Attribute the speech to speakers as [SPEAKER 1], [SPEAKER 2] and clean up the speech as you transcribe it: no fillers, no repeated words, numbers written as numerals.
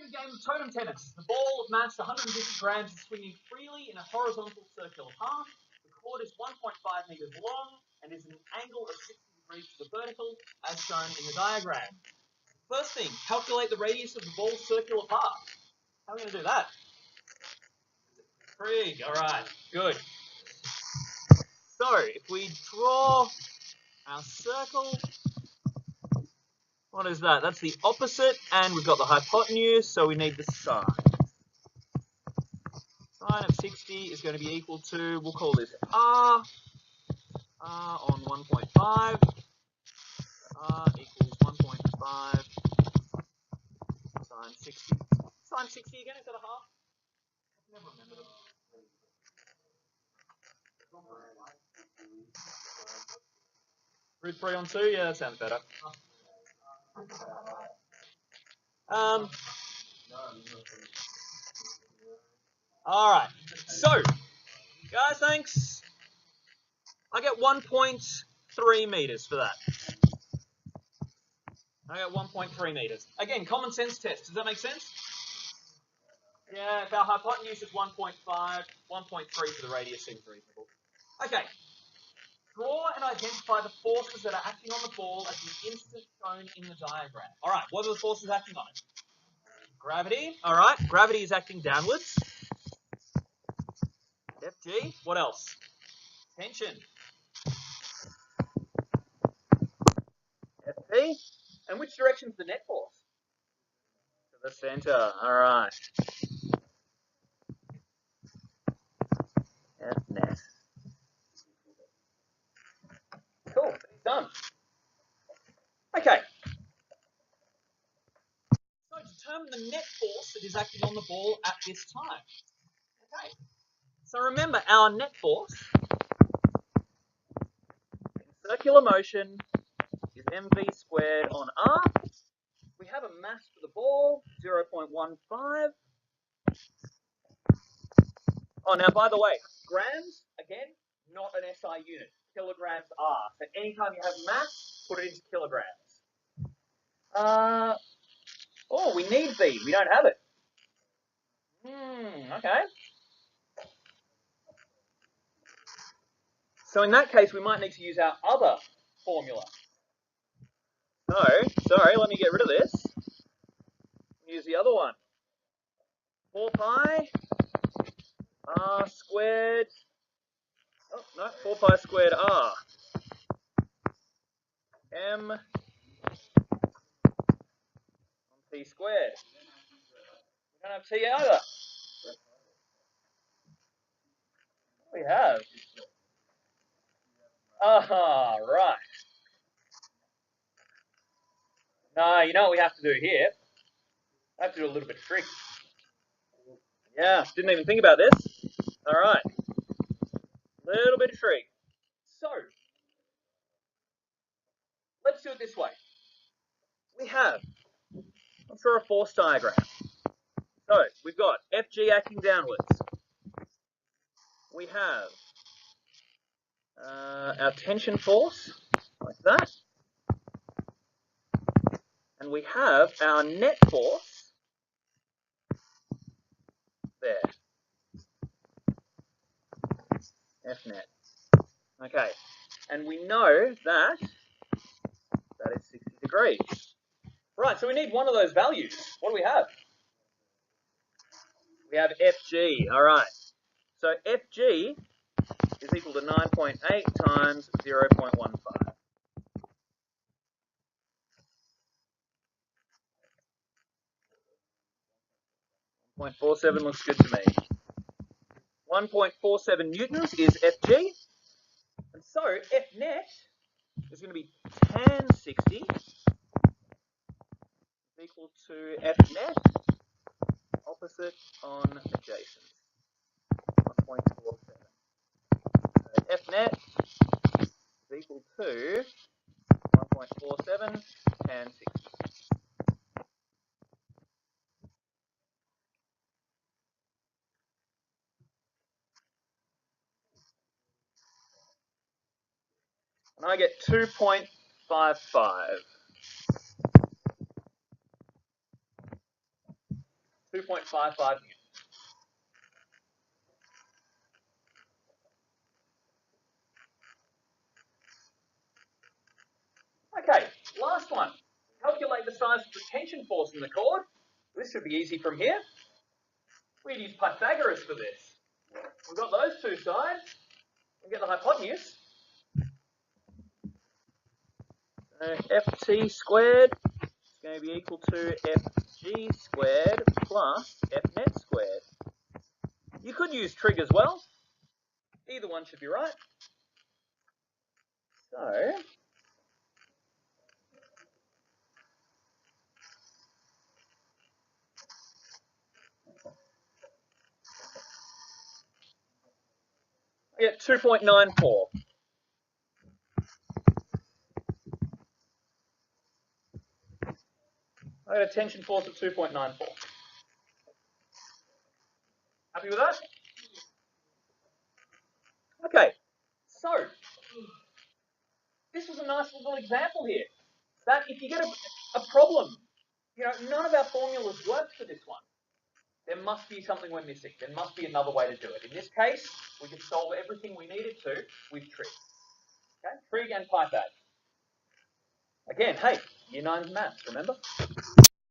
[SPEAKER 1] a game of totem tennis. The ball of mass 150 grams is swinging freely in a horizontal circular path. The court is 1.5 meters long and is an angle of 60 degrees to the vertical, as shown in the diagram. First thing, calculate the radius of the ball's circular path. How are we going to do that? Trig. All right, good. So, if we draw our circle, what is that? That's the opposite, and we've got the hypotenuse, so we need the sine. Sine of 60 is going to be equal to, we'll call this R. R on 1.5. R equals 1.5 sine 60. Sine 60 again, is that a half? I never remember them. Root 3 on 2? Yeah, that sounds better. Alright, so, guys, thanks. I get 1.3 meters for that. I got 1.3 meters. Again, common sense test. Does that make sense? Yeah, if our hypotenuse is 1.5, 1.3 for the radius seems reasonable. Okay. Draw and identify the forces that are acting on the ball at the instant shown in the diagram. All right, what are the forces acting on it? Gravity. All right, gravity is acting downwards. Fg. What else? Tension. Fp. And which direction is the net force? To the center. All right. F net. Cool. Done. Okay. So determine the net force that is acting on the ball at this time. Okay. So remember, our net force in circular motion is mv squared on r. We have a mass for the ball, 0.15. Oh, now, by the way, grams, again, not an SI unit. Kilograms are. So anytime you have mass, put it into kilograms. Oh, we need V. We don't have it. Okay. So in that case, we might need to use our other formula. No, sorry, let me get rid of this. Use the other one. 4 pi r squared. Oh, no, 4 pi squared r. M on t squared. We don't have t either. We have. Right. No, you know what we have to do here? I have to do a little bit of trick. Yeah, didn't even think about this. All right. Little bit of trick. So, let's do it this way. We have, let's draw a force diagram. So, we've got Fg acting downwards. We have our tension force, like that. And we have our net force there. F net. Okay. And we know that is 60 degrees. Right, so we need one of those values. What do we have? We have Fg. All right. So Fg is equal to 9.8 times 0.15. 1.47 looks good to me. 1.47 newtons is Fg. And so F net is going to be tan 60 equal to F net opposite on adjacent. 1.47. So F net is equal to 1.47 tan 60. And I get 2.55. 2.55 newtons. Okay, last one. Calculate the size of the tension force in the cord. This should be easy from here. We'd use Pythagoras for this. We've got those two sides. We get the hypotenuse. Ft squared is going to be equal to Fg squared plus Fnet squared. You could use trig as well. Either one should be right. So, I get 2.94. I got a tension force of 2.94. Happy with that? Okay, so this was a nice little example here. That if you get a problem, you know, none of our formulas work for this one. There must be something we're missing. There must be another way to do it. In this case, we could solve everything we needed to with trig. Okay, trig and Pythag. Again, hey, Year 9 maths, remember?